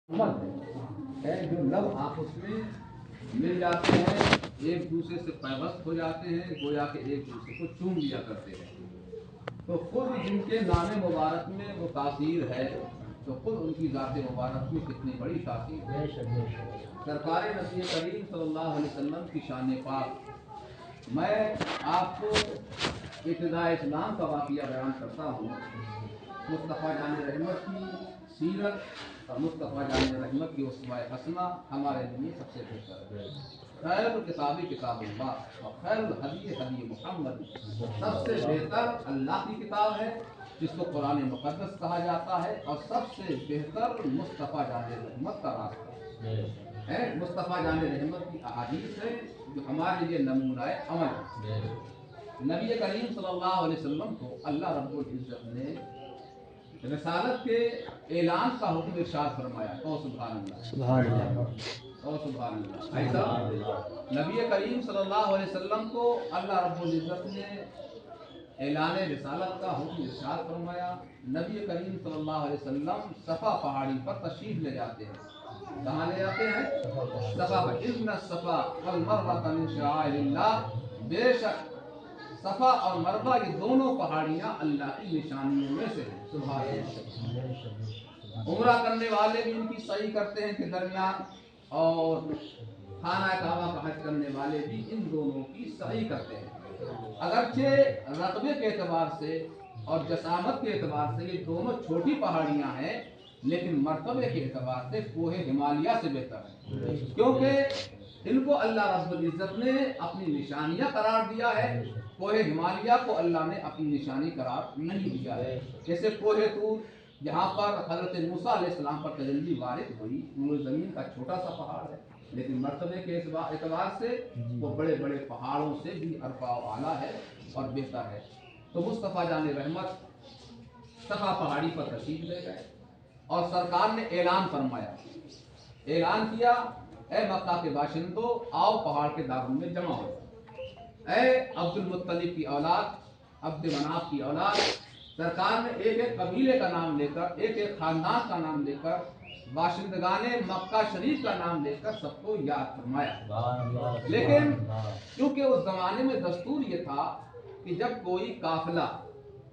अमल है जो लब आपस में मिल जाते हैं, एक दूसरे से पैवस्त हो जाते हैं, गोया के एक दूसरे को चूम लिया करते हैं। तो खुद जिनके नाम मुबारक में वो तासीर है, तो खुद उनकी ज़ात मुबारक में कितनी बड़ी तासीर है। सरकार नबी करीम सल्लल्लाहु अलैहि वसल्लम की शान पाक मैं आपको इब्तिदा इस्लाम का वाक़या बयान करता हूँ। मुस्तफ़ा जान रहमत की सीरत और मुस्तफ़ा जान रहमत की उस्वा हसना हमारे लिए सबसे बेहतर है। खैर किताबी किताबुल्लाह और खैर हदी हदी मुहम्मद, सबसे बेहतर अल्लाह की किताब है जिसको कुरान मुक़द्दस कहा जाता है, और सबसे बेहतर मुस्तफ़ा जान रहमत का रास्ता है। मुस्तफ़ा जान रहमत की अहादीस है जो हमारे लिए नमूना अमल है। नबी करीम सल्लल्लाहु अलैहि वसल्लम को अल्लाह रब्बुल इज़्ज़त ने रिसालत के ऐलान का हुक्म इरशाद फरमाया। ओ सुभान अल्लाह, सुभान अल्लाह, ओ सुभान अल्लाह। ऐसा नबी करीम सल्लल्लाहु अलैहि वसल्लम को अल्लाह रब्बुल इज़्ज़त ने ऐलान रिसालत का हुक्म इरशाद फरमाया। नबी करीम सल्लल्लाहु अलैहि वसल्लम सफ़ा पहाड़ी पर तशरीफ ले जाते हैं। कहाँ ले जाते हैं? सफ़ा पर। इज़्न सफ़ा वल मरवा मिन शआइरिल्लाह, बेशक सफ़ा और मरवा ये दोनों पहाड़ियाँ अल्लाह की निशानियों में से हैं। सुभान अल्लाह। उम्रा करने वाले भी इनकी सही करते हैं के दरमियान, और खाना काबा का हज करने वाले भी इन दोनों की सही करते हैं। अगरचे रकबे के एतबार से और जसामत के एतबार से ये दोनों छोटी पहाड़ियाँ हैं, लेकिन मर्तबे के एतबार से कोहे हिमालय से बेहतर है, क्योंकि इनको अल्लाह रब्बुल इज़्ज़त ने अपनी निशानियाँ करार दिया है। कोहे हिमालय को अल्लाह ने अपनी निशानी करार नहीं दिया है। जैसे कोहे तूर, जहाँ पर हज़रत मूसा अलैहिस्सलाम पर तजल्ली वारिद हुई, वो ज़मीन का छोटा सा पहाड़ है, लेकिन मर्तबे के एतबार से वो बड़े बड़े पहाड़ों से भी अरफा आला है और बेहतर है। तो मुस्तफ़ा जान रहमत सफ़ा पहाड़ी पर तशरीफ ले गए और सरकार ने ऐलान फरमाया, ऐलान किया, ए मक्का के बाशिंदों, आओ पहाड़ के दामन में जमा हो। ए अब्दुल मुत्तलिब की औलाद, अब्द मनाफ की औलाद, सरकार ने एक एक कबीले का नाम लेकर, एक एक खानदान का नाम लेकर, बाशिंदगाने मक्का शरीफ का नाम लेकर सबको याद फरमाया। लेकिन क्योंकि उस जमाने में दस्तूर ये था कि जब कोई काफिला,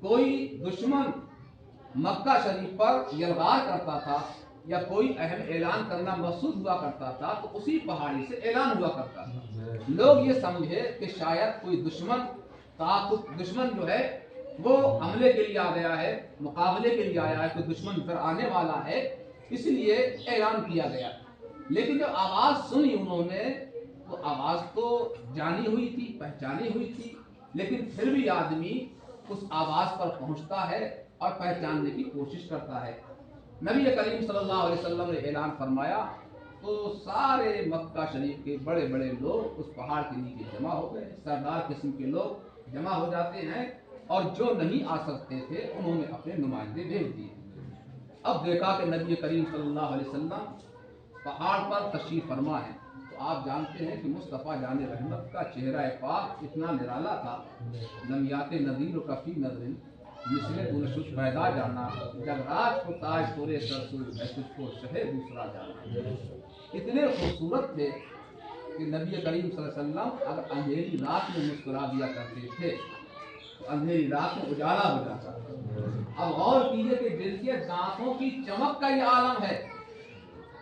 कोई दुश्मन मक्का शरीफ पर यलगार करता था या कोई अहम ऐलान करना मकसूद हुआ करता था, तो उसी पहाड़ी से ऐलान हुआ करता था। लोग ये समझे कि शायद कोई दुश्मन जो है वो हमले के लिए आ गया है, मुकाबले के लिए आया है, कोई दुश्मन फिर आने वाला है, इसलिए ऐलान किया गया। लेकिन जब आवाज़ सुनी उन्होंने, तो आवाज़ तो जानी हुई थी, पहचानी हुई थी, लेकिन फिर भी आदमी उस आवाज़ पर पहुंचता है और पहचानने की कोशिश करता है। नबी करीम सल्लल्लाहु अलैहि वसल्लम ने ऐलान फरमाया, तो सारे मक्का शरीफ के बड़े बड़े लोग उस पहाड़ के नीचे जमा हो गए। सरदार किस्म के लोग जमा हो जाते हैं, और जो नहीं आ सकते थे उन्होंने अपने नुमाइंदे भेज दिए। अब देखा कि नबी करीम सल्लल्लाहु अलैहि वसल्लम पहाड़ पर तशरीफ फरमा है, तो आप जानते हैं कि मुस्तफ़ा जान रहमत का चेहरा पाक इतना निराला था। लमियात नज़ीर कफ़ी नजरिन मिसले गुलशुद पैदा जाना, जब राज को ताज तोरे सरसुल है, तुझको शहे दूसरा जाना। इतने खूबसूरत थे कि नबी करीम सल्लल्लाहु अलैहि वसल्लम अगर अंधेरी रात में मुस्कुरा दिया करते थे तो अंधेरी रात में उजाला हो जाता। अब और कीजिए कि जिनके दांतों की चमक का ये आलम है,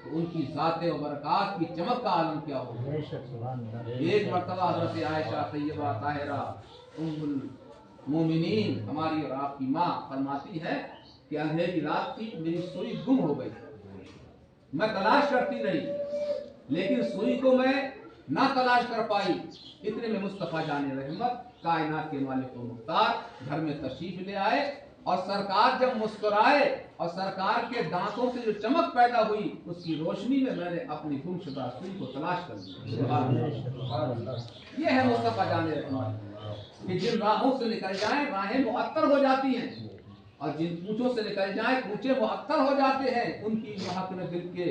तो उनकी ज़ात व बरक़ात की चमक का आलम क्या होगा। एक मरतबा हज़रत आयशा तय्यबा ताहिरा उम्मुल मोमिनीन, हमारी और आपकी माँ, फरमाती है कि अंधेरी रात थी, मेरी सुई गुम हो गई, मैं तलाश करती रही, लेकिन सुई को मैं ना तलाश कर पाई। इतने में मुस्तफ़ा जान रहमत कायनात के मालिक व मुख्तार घर में तशरीफ ले आए, और सरकार जब मुस्कुराए और सरकार के दांतों से जो चमक पैदा हुई, उसकी रोशनी में मैंने अपनी गुमशुदा सुई को तलाश कर लिया। ये है मुस्तफ़ा जान रहमत कि जिन राहों से निकल जाएं राहें मुअत्तर हो जाती हैं, और जिन कूचों से निकल जाएं कूचे मुअत्तर हो जाते हैं। उनकी महक ने दिल के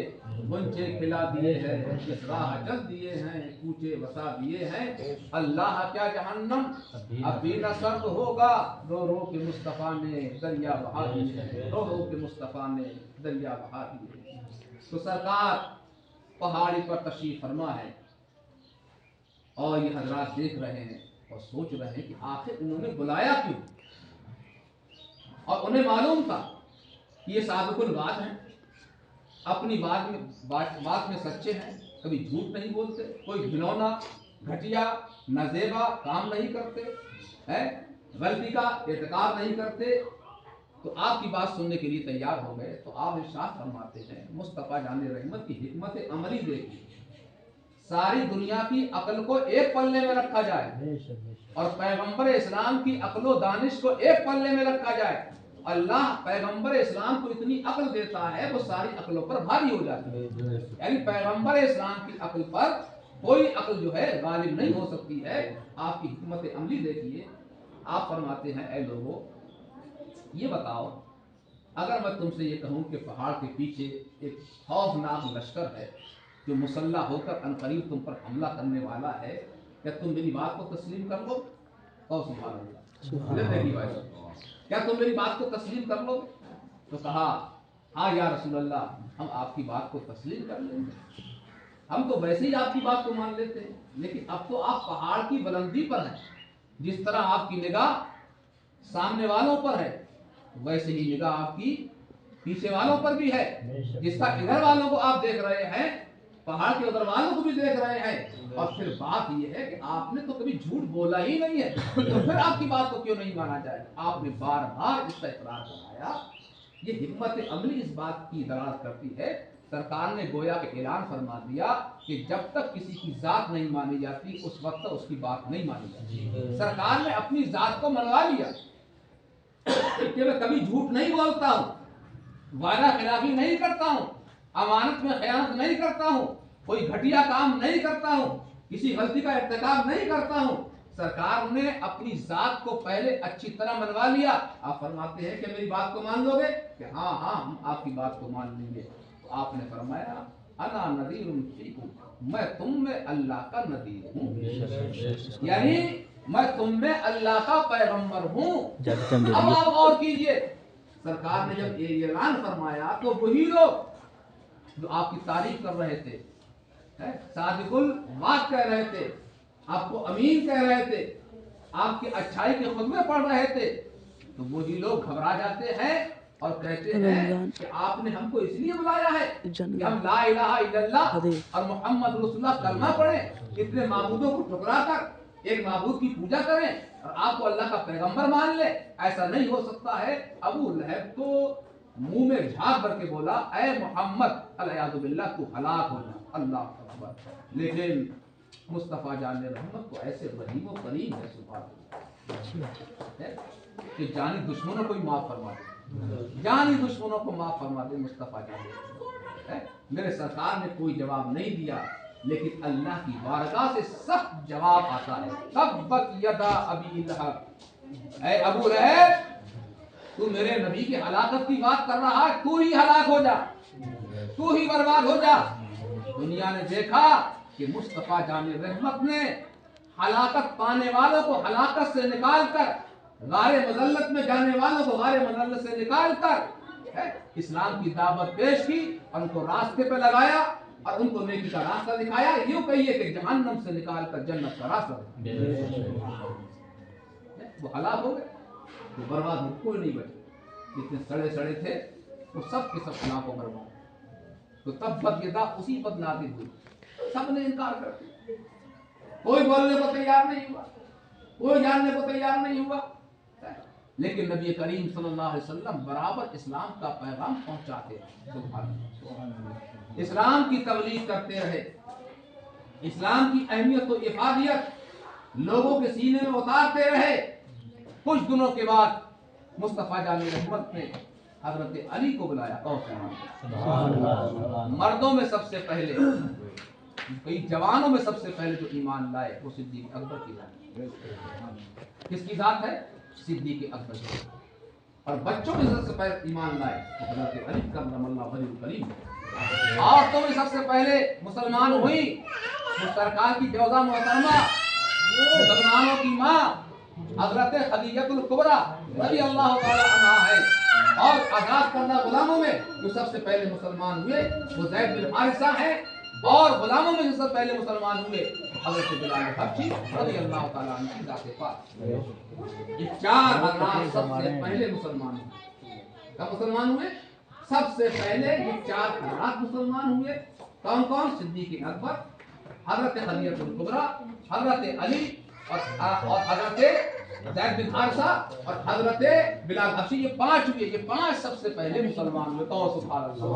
गुंचे खिला दिए हैं, इस राह जल दिए हैं, कूचे बसा दिए हैं। अल्लाह क्या जहन्नम अब भी न सर्द होगा, रो रो के मुस्तफ़ा ने दरिया बहा दिए हैं, रो रो के मुस्तफ़ा ने दरिया बहा दिए। तो सरकार पहाड़ी पर तशरीफ फरमा है और ये हजरात देख रहे हैं और सोच रहे हैं कि आखिर उन्होंने बुलाया क्यों। और उन्हें मालूम था कि ये सादुकुल बात है, अपनी बात में सच्चे हैं, कभी झूठ नहीं बोलते, कोई घिनौना घटिया नजेबा काम नहीं करते हैं, गलती का इर्तिकाब नहीं करते। तो आपकी बात सुनने के लिए तैयार हो गए। तो आप इरशाद फरमाते हैं, मुस्तफ़ा जाने रहमत की हिकमत अमली देखिए, सारी दुनिया की अक्ल को एक पल्ले में रखा जाए और पैगंबर इस्लाम की अक्ल दानिश को एक पल्ले में रखा जाए। अल्लाह पैगंबर इस्लाम को इतनी अक्ल देता है वो सारी अक्लों पर भारी हो जाती है। यानी पैगंबर इस्लाम की अक्ल पर कोई अक्ल जो है गालिब नहीं हो सकती है। आपकी हिकमत अमली देखिए। आप फरमाते हैं, ऐ लोगों ये बताओ, अगर मैं तुमसे ये कहूँ कि पहाड़ के पीछे एक खौफनाक लश्कर है जो मुसल्ला होकर अनकरीब तुम पर हमला करने वाला है, क्या तुम मेरी बात को तस्लीम कर लो? और सुभान अल्लाह, क्या तुम मेरी बात को तस्लीम कर लो? तो कहा, हाँ या रसूल अल्लाह, हम आपकी बात को तस्लीम कर लेंगे, हम तो वैसे ही आपकी बात को मान लेते हैं, लेकिन अब तो आप पहाड़ की बुलंदी पर हैं, जिस तरह आपकी निगाह सामने वालों पर है वैसे ही निगाह आपकी पीछे वालों पर भी है। जिसका इधर वालों को आप देख रहे हैं, पहाड़ के उधर वालों को भी देख रहे हैं। और फिर बात यह है कि आपने तो कभी झूठ बोला ही नहीं है, तो फिर आपकी बात को क्यों नहीं माना जाए? आपने बार बार इसका इकरार कराया। ये हिम्मत अमली इस बात की दराज करती है। सरकार ने गोया के ऐलान फरमा दिया कि जब तक किसी की जात नहीं मानी जाती उस वक्त तक उसकी बात नहीं मानी जाती। सरकार ने अपनी जात को मनवा लिया कि मैं कभी झूठ नहीं बोलता हूँ, वादा खिलाफी नहीं करता हूँ, अमानत में खयानत नहीं करता हूँ, कोई घटिया काम नहीं करता हूँ, किसी गलती का इर्तिकाब नहीं करता हूँ। सरकार ने अपनी जात को पहले अच्छी तरह मनवा लिया। आप फरमाते हैं कि मेरी बात को मान लोगे? कि हाँ हाँ हम आपकी बात को मान लेंगे। तो आपने फरमाया, अना नज़ीरुन फीकुम, मैं तुम में अल्लाह का नज़ीर हूँ, यानी मैं तुम में अल्लाह का पैगंबर हूँ। अब आप और कीजिए, सरकार ने जब ये ऐलान फरमाया तो वही लोग जो आपकी तारीफ कर रहे थे, सादिकुल बात कह रहे थे, आपको अमीन कह रहे थे, आपकी अच्छाई के खुतबे पढ़ रहे थे, तो वही लोग घबरा जाते हैं और कहते हैं कि आपने हमको इसलिए बुलाया है कि हम ला इलाहा इल्लल्लाह और मोहम्मद रसूलुल्लाह कलमा पढ़ें, इतने माबूदों को ठुकरा कर एक माबूद की पूजा करें और आपको अल्लाह का पैगंबर मान ले। ऐसा नहीं हो सकता है। अबू लहब तो मुंह में झाग भर के बोला, ऐ मोहम्मद अलयादु बिल्लाह, तू हलाक हो जा। अल्लाह अकबर। लेकिन मुस्तफ़ा जाने रहमत को ऐसे रहीम व करीम है, सुभान अल्लाह, कि जानी दुश्मनों को ही माफ फरमा दे, जानी दुश्मनों को माफ फरमा दे मुस्तफ़ा जाने। मेरे सरकार ने कोई जवाब नहीं दिया, लेकिन अल्लाह की बारगाह से सख्त जवाब आता है, तब्बत यदा अबी लहब, ऐ अबू लहब, तू मेरे नबी की हलाकत की बात कर रहा है, तू ही हलाक हो जा, तू ही बर्बाद हो जा। दुनिया ने देखा कि मुस्तफ़ा जाने रहमत ने हलाकत पाने वालों को हलाकत से निकाल कर, गारे मज़ल्लत में जाने वालों को गारे मज़ल्लत से निकाल कर इस्लाम की दावत पेश की, उनको रास्ते पे लगाया और उनको नेकी का रास्ता दिखाया। यूं कहिए कि जहन्नम से निकाल कर जन्नत का रास्ता दिखाया। वो हलाक हो गए, वो बर्बाद हो, कोई नहीं बचे। जितने सड़े सड़े थे वो सब के सब हलाक हो बर्बाद। तो तब बदयदा उसी पर नाज़िल हुई, सबने इनकार कर दिया, कोई बोलने को तैयार नहीं हुआ, कोई जानने को तैयार नहीं हुआ। लेकिन नबी करीम सल्लल्लाहु अलैहि वसल्लम बराबर इस्लाम का पैगाम पहुंचाते रहे, इस्लाम की तबलीग करते रहे, इस्लाम की अहमियत और इफादियत लोगों के सीने में उतारते रहे। कुछ दिनों के बाद मुस्तफ़ा जाने रहमत ने हजरत अली को बुलाया। मर्दों में सबसे पहले, कई जवानों में सबसे पहले जो ईमान लाए वो सिद्दीक अकबर की जात। किसकी जात है? सिद्दीक अकबर की। और बच्चों में सबसे पहले ईमान लाए तो हजरत अली करमल्लाहु वजहहु करीम। औरतों में सबसे पहले मुसलमान हुई तो सरकार की जौजा मोहतरमा, मुसलमानों की माँ हजरत खदीजतुल कुबरा रज़ियल्लाहु तआला अन्हा है। اور आजाद करना गुलामों में जो सबसे पहले मुसलमान हुए वो ज़ैद बिन हारिसा हैं, और गुलामों में जो सबसे पहले मुसलमान हुए हज़रत बिलाल हबशी रज़ियल्लाहु ताला अन्हु की ज़ात पाक। ये चार हज़रात सबसे पहले मुसलमान हुए। कब मुसलमान हुए? सबसे पहले ये चार हज़रात मुसलमान हुए। कौन कौन? सिद्दीक़ अकबर, हज़रत खदीजतुल कुबरा, हज़रत अली और हज़रत ज़ैद बिन हारिसा और हज़रत बिलाल हबशी। ये पांच हुए, ये पांच सबसे पहले मुसलमान हुए। तो सुभान अल्लाह,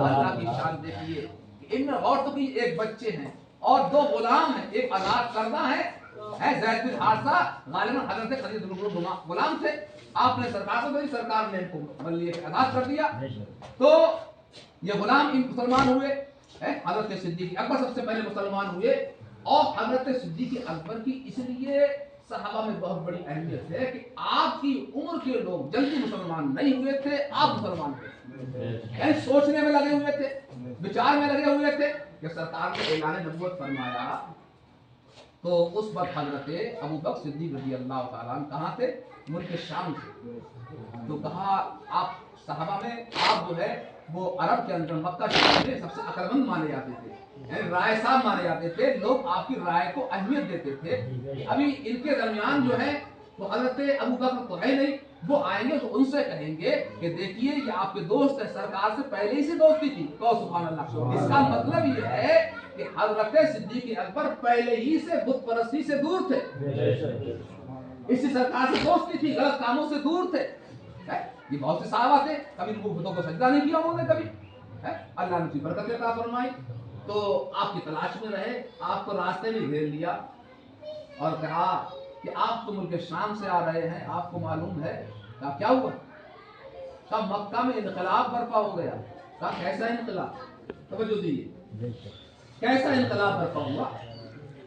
अल्लाह की शान देखिए। इनमें गौर तो की एक बच्चे हैं और दो गुलाम हैं, एक आजाद करना है ज़ैद बिन हारिसा गालिबन हज़रत खदीजतुल कुबरा गुलाम थे, आपने सरकार को दी, सरकार ने इनको बल्ली आजाद कर दिया। तो ये गुलाम इन मुसलमान हुए। हज़रत सिद्दीक़ अकबर सबसे पहले मुसलमान हुए, और हज़रत सिद्दीक़ अकबर की इसलिए सहाबा में बहुत बड़ी अहमियत है कि आपकी उम्र के लोग जल्दी मुसलमान नहीं हुए थे, आप मुसलमान थे। यानी सोचने में लगे हुए थे, विचार में लगे हुए थे कि सरकार ने ऐलान नबूवत फरमाया। तो उस वक्त हज़रत अबू बकर सिद्दीक़ रज़ियल्लाहु ताला अन्हु कहाँ थे? मुल्क शाम थे। तो कहा आप सहाबा में आप जो है वो अरब के अंदर मक्का शहर में सबसे अक्लमंद माने जाते थे, राय साहब माने जाते थे, लोग आपकी राय को अहमियत देते थे। अभी इनके दरमियान जो है वो हज़रत अबू बकर तो है नहीं, वो आएंगे तो उनसे कहेंगे कि देखिए ये आपके दोस्त है, सरकार से पहले ही से दोस्ती थी। कहो सुभान अल्लाह। इसका मतलब ये है कि हज़रत सिद्दीक़ अकबर पहले ही से बुत परस्ती से दूर थे, इसी सरकार से दोस्ती थी, गलत कामों से दूर थे। ये बहुत से सहाबा थे, कभी इनको बुतों को सजदा नहीं किया उन्होंने कभी। अल्लाह ने बरकत अता फरमाई। तो आपकी तलाश में रहे, आपको रास्ते में घेर लिया और कहा कि आप तो मुल्क शाम से आ रहे हैं, आपको मालूम है। कहा क्या हुआ? कहा मक्का में इनकलाब बर्पा हो गया। कहा कैसा इनकलाब? तवज्जो दीजिए, कैसा इनकलाब बर्पा हुआ?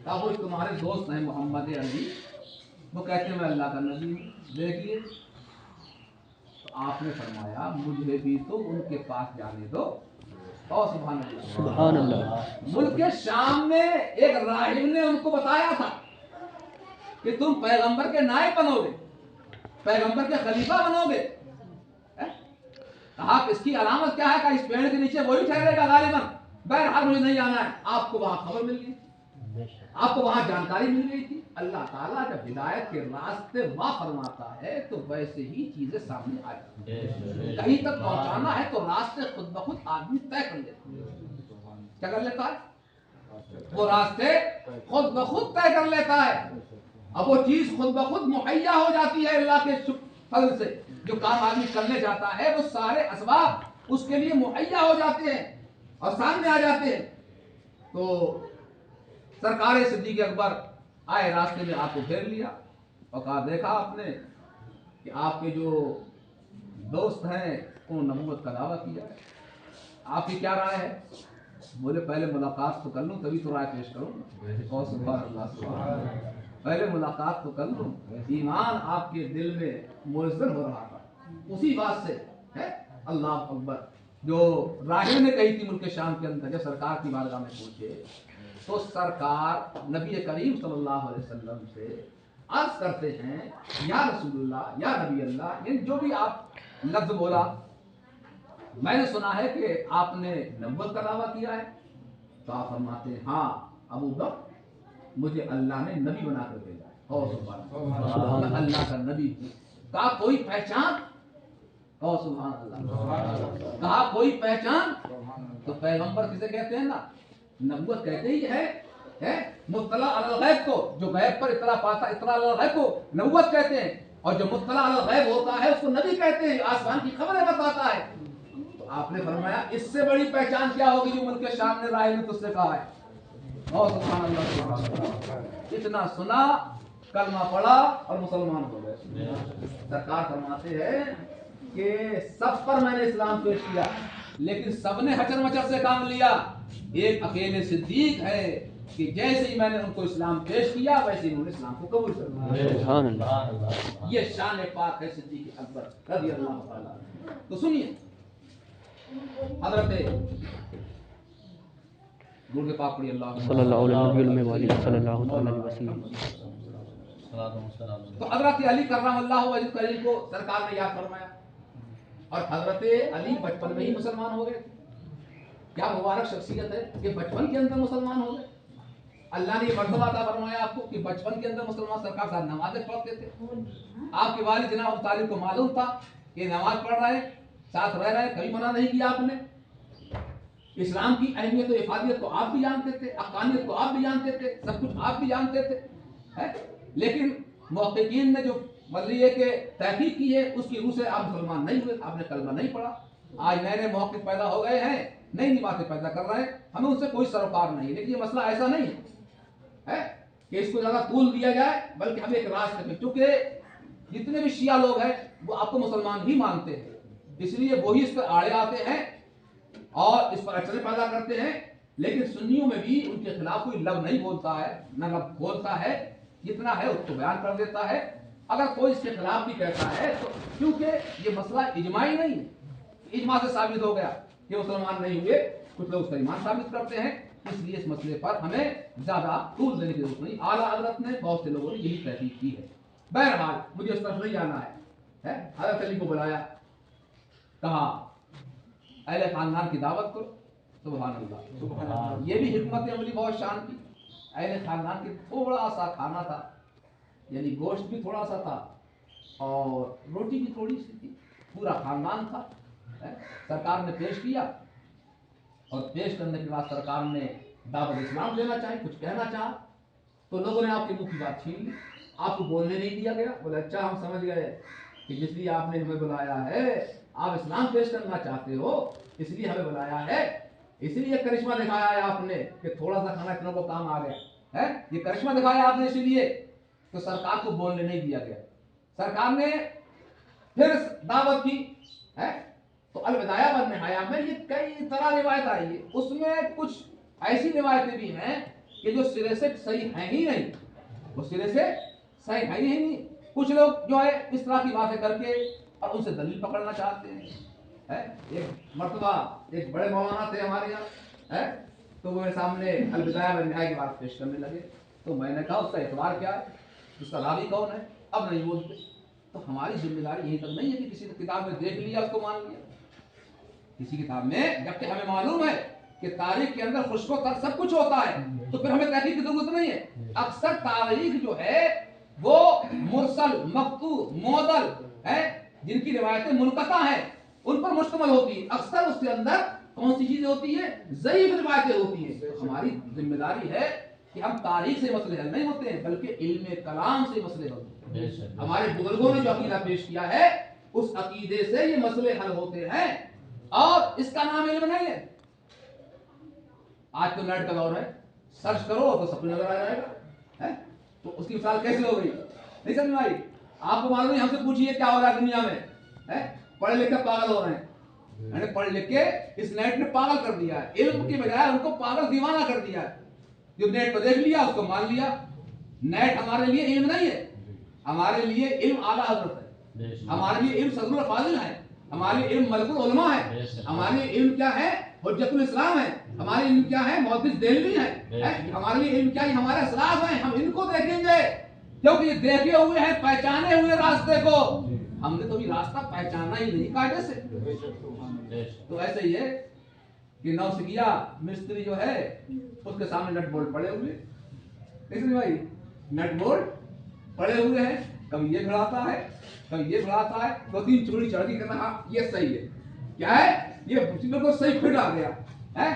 कहा वो तुम्हारे दोस्त हैं मोहम्मद अली, वो कहते हैं मैं अल्लाह का नबी हूँ। देखिए तो आपने फरमाया मुझे भी तो उनके पास जाने दो। और सुभान अल्लाह। मुल्क शाम में एक राहिब ने उनको बताया था कि तुम पैगंबर के नायब बनोगे, पैगंबर के खलीफा बनोगे। कहा इसकी अलामत क्या है? कहा इस पेड़ के नीचे वही ठहरेगा गालिबन। बहरहाल मुझे नहीं आना है। आपको वहां खबर मिल गई, आपको वहां जानकारी मिल गई थी। अल्लाह ताला जब हिदायत के रास्ते वाह फरमाता है तो वैसे ही चीजें सामने आ जाती हैं। कहीं तक पहुंचाना है तो रास्ते खुद ब खुद आदमी तय कर लेता है। क्या कर लेता है? वो रास्ते खुद ब खुद तय कर लेता है। अब वो चीज खुद ब खुद मुहैया हो जाती है अल्लाह के फजल से। जो काम आदमी करने जाता है वो सारे असबाब उसके लिए मुहैया हो जाते हैं और सामने आ जाते हैं। तो सरकार सिद्दीक़ अकबर आए, रास्ते में आपको घेर लिया और कहा देखा आपने कि आपके जो दोस्त हैं उन्होंने नबूवत का दावा किया है, आपकी क्या राय है? बोले पहले मुलाकात तो कर लूँ तभी तो राय पेश करूँ। और सुभान अल्लाह, पहले मुलाकात तो कर लूँ। ईमान आपके दिल में मुअज्जन हो रहा था उसी बात से है। अल्लाह अकबर जो राहिब ने कही थी मुल्क शाम के अंदर, जब सरकार की बारगाह में पहुंचे तो सरकार नबी करीम सल्लल्लाहु अलैहि वसल्लम से अर्ज करते हैं या रसूलुल्लाह या नबी अल्लाह, ये जो भी आप लफ्ज बोला, मैंने सुना है कि आपने नबूवत का दावा किया है। तो आप फरमाते हैं हाँ अबू बकर मुझे अल्लाह ने नबी बनाकर भेजा है। और सुभान अल्लाह, अल्लाह का नबी हूँ। कहा कोई पहचान? और सुभान अल्लाह। कहा कोई पहचान? तो पैगंबर किसे कहते हैं ना, नबूवत कहते ही है मुत्तला अलल गैब को, जो गैब पर इतला पाता, इतला अलल गैब को नबूवत कहते हैं। और जो मुत्तला अलल गैब होता है उसको नबी कहते हैं, आसमान की खबरें बताता है। तो आपने फरमाया इससे बड़ी पहचान क्या होगी जो मुल्क शाम ने राय ने तुझसे कहा है। और सुभान अल्लाह, इतना सुना, कलमा पढ़ा और मुसलमान हो गए। सरकार फरमाते हैं कि सब पर मैंने इस्लाम पेश किया लेकिन सबने हचर मचर से काम लिया। एक अकेले सिद्दीक है कि जैसे ही मैंने उनको इस्लाम पेश किया वैसे ही उन्होंने इस्लाम को कबूल कर लिया। ये शान पाक है सिद्दीक अकबर रज़ियल्लाहु ताला। तो सुनिए हज़रत दूर पाक पढ़ी अल्लाह सल्लल्लाहु अलैहि वसल्लम। तो हज़रत अली करमल्लाहु वजहहु को सरकार ने याद फरमाया और हजरत अली बचपन में ही मुसलमान हो गए। क्या मुबारक शख्सियत है कि बचपन के अंदर मुसलमान हो गए। अल्लाह ने ये मर्तबा अता फरमाया आपको कि बचपन के अंदर मुसलमान सरकार साहब नमाज़ें पढ़ते थे। आपके वालिद जनाब अबू तालिब को मालूम था कि नमाज पढ़ रहे हैं, साथ रह रहे हैं, कभी मना नहीं किया आपने। इस्लाम की अहमियत और इफादियत को आप भी जानते थे, अकानियत को आप भी जानते थे, सब कुछ आप भी जानते थे, है? लेकिन मुहक्किकीन ने जो मसले के तहकीक की है उसकी रूह से आप मुसलमान नहीं हुए, आपने कलमा नहीं पढ़ा। आज नए नए मुहक्किक पैदा हो गए हैं, नई नई बातें पैदा कर रहे हैं, हमें उनसे कोई सरोकार नहीं। लेकिन ये मसला ऐसा नहीं है कि इसको ज्यादा तूल दिया जाए, बल्कि हम एक रास्ते पे, चूंकि जितने भी शिया लोग हैं वो आपको मुसलमान ही मानते हैं, इसलिए वही इस पर आड़े आते हैं और इस पर अड़चने पैदा करते हैं। लेकिन सुन्नियों में भी उनके खिलाफ कोई लब नहीं बोलता है, न लब बोलता है, जितना है उसको बयान कर देता है। अगर कोई इसके खिलाफ भी कहता है तो क्योंकि ये मसला इजमाई नहीं है, इजमा से साबित हो गया कि मुसलमान नहीं हुए, कुछ लोग उसका ईमान साबित करते हैं, इसलिए इस मसले पर हमें ज्यादा तूल देने की जरूरत नहीं। आला हजरत ने, बहुत से लोगों ने यही तहकीक की है। बहरहाल मुझे उस तरफ नहीं जाना है? हजरत अली को बुलाया, कहा अहले खानदान की दावत करो। सुभान अल्लाह, ये भी हिकमत अमली बहुत शान की। अहले खानदान की थोड़ा सा खाना था, यानी गोश्त भी थोड़ा सा था और रोटी भी थोड़ी सी थी, पूरा खानदान था। सरकार ने पेश किया और पेश करने के बाद सरकार ने दावत इस्लाम देना चाहे, कुछ कहना चाहा, तो लोगों ने आपके मुंह की बात छीन ली, आपको बोलने नहीं दिया गया। बोले अच्छा हम समझ गए कि जिसलिए आपने हमें बुलाया है, आप इस्लाम पेश करना चाहते हो, इसलिए हमें बुलाया है, इसलिए करिश्मा दिखाया है आपने कि थोड़ा सा खाना इतनों को काम आ गया है, ये करिश्मा दिखाया आपने, इसलिए तो सरकार को बोलने नहीं दिया गया। सरकार ने फिर दावत की है, तो अलविदाया वन निहाया में ये कई तरह रिवायत आई है, उसमें कुछ ऐसी रिवायतें भी हैं कि जो सिरे से सही है ही नहीं, वो सिरे से सही है ही नहीं। कुछ लोग जो है इस तरह की बातें करके और उनसे दलील पकड़ना चाहते हैं, है? एक मर्तबा एक बड़े मौलाना थे हमारे यहाँ, है? तो वो मेरे सामने अलविदाया वन निहाया की बात पेश करने लगे, तो मैंने कहा उसका एतबार क्या है, उसका रावी कौन है, अब नहीं बोलते। तो हमारी जिम्मेदारी यही तक नहीं है कि किसी किताब में देख लिया उसको मान लिया, किसी किताब में, जबकि हमें मालूम है कि तारीख के अंदर खुशको तर सब कुछ होता है, तो फिर हमें तहकीक की जरूरत नहीं है। अक्सर तारीख जो है वो मुरसल, मक्तू, मोदल है, जिनकी रिवायतें मुनक़ता हैं, उन पर मुश्तमिल होती है। अक्सर उसके अंदर कौन सी चीजें होती है, ज़ईफ़ रिवायतें होती हैं। तो हमारी जिम्मेदारी है कि हम तारीख से मसले हल नहीं होते हैं, बल्कि इल्म कलाम से मसले होते हैं। हमारे बुजुर्गों ने जो अकीदा पेश किया है, उस अकीदे से ये मसले हल होते हैं, और इसका नाम इल्म नहीं है। आज तो नेट का दौर है, सर्च करो तो सब कुछ नजर आ जाएगा, है? तो उसकी मिसाल कैसे हो गई, नहीं समझ में आई? आपको मालूम है, हमसे पूछिए क्या हो रहा है दुनिया में, है? पढ़े लिखे पागल हो रहे हैं, मैंने पढ़ लिख के इस नेट ने पागल कर दिया है, इल्म की बजाय उनको पागल दीवाना कर दिया है। जो नेट पर देख लिया उसको मान लिया। नेट हमारे लिए इल्म नहीं है, हमारे लिए इल्म आला हजरत है, हमारे लिए इल्म सदरुल फाजिल है, हमारे लिए इल्म मलकुल उलमा है, हमारे लिए इल्म क्या है, हुज्जतुल इस्लाम है, हमारे इल्म क्या है, मुहद्दिस देलवी है, हमारे लिए इल्म क्या है, हमारे असलाफ है। हम इनको देखेंगे क्योंकि ये देखे हुए हैं, पहचाने हुए रास्ते को, हमने तो भी रास्ता पहचाना ही नहीं कायदे से। तो ऐसे ही है कि नौसिखिया मिस्त्री जो है उसके सामने नट बोल्ट पड़े हुए, इसलिए भाई नट बोल्ट पड़े हुए हैं, कभी ये भिड़ाता है, कभी ये भिड़ाता है, दो तीन चूड़ी चढ़ के कहना ये सही है, क्या है ये बिल्कुल सही फिट आ गया है,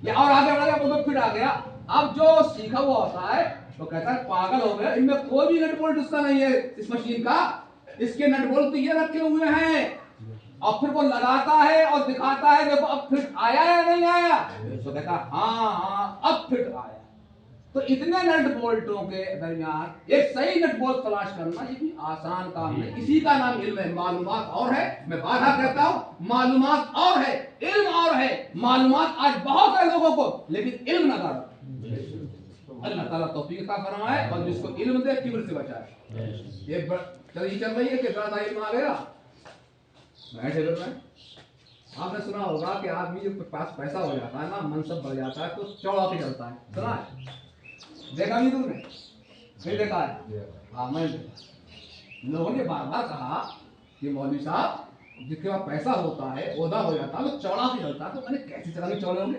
या और आगे बढ़ गया वो फिट आ गया। अब जो सीखा हुआ होता है तो कहता है पागल हो गया, इनमें कोई भी नट बोल्ट उसका नहीं है, इस मशीन का, इसके नट बोल्ट तो ये रखे हुए हैं, और फिर वो लगाता है और दिखाता है देखो अब फिट आया या नहीं आया, तो कहता हाँ अब फिट आया। तो इतने नट बोल्टों के दरमियान एक सही नट बोल्ट तलाश करना ये भी आसान काम नहीं, इसी का नाम इल्म है। मालूमात और है, मैं बार-बार कहता हूँ मालूमात और है, इल्म और है। मालूमात आज बहुत है लोगों को, लेकिन इल्म नजर अल्लाह ताला तौफीक अता फरमाए और जिसको इल्म दे किब्र से बचाए। ये चल रही है कि ज्यादा इल्म आ गया बैठे कर रहे हैं। आपने सुना होगा कि आदमी जब पास पैसा हो जाता है ना, मनसब बढ़ जाता है तो चौड़ा पे चलता है, सुना है? देखा भी तुमने? नहीं देखा है? हाँ मैं लोगों ने बार बार कहा कि मौलवी साहब जिसके पास पैसा होता है, ओहदा हो जाता है, वो चौड़ा से चलता है, तो मैंने कैसे चला के चौड़े होंगे?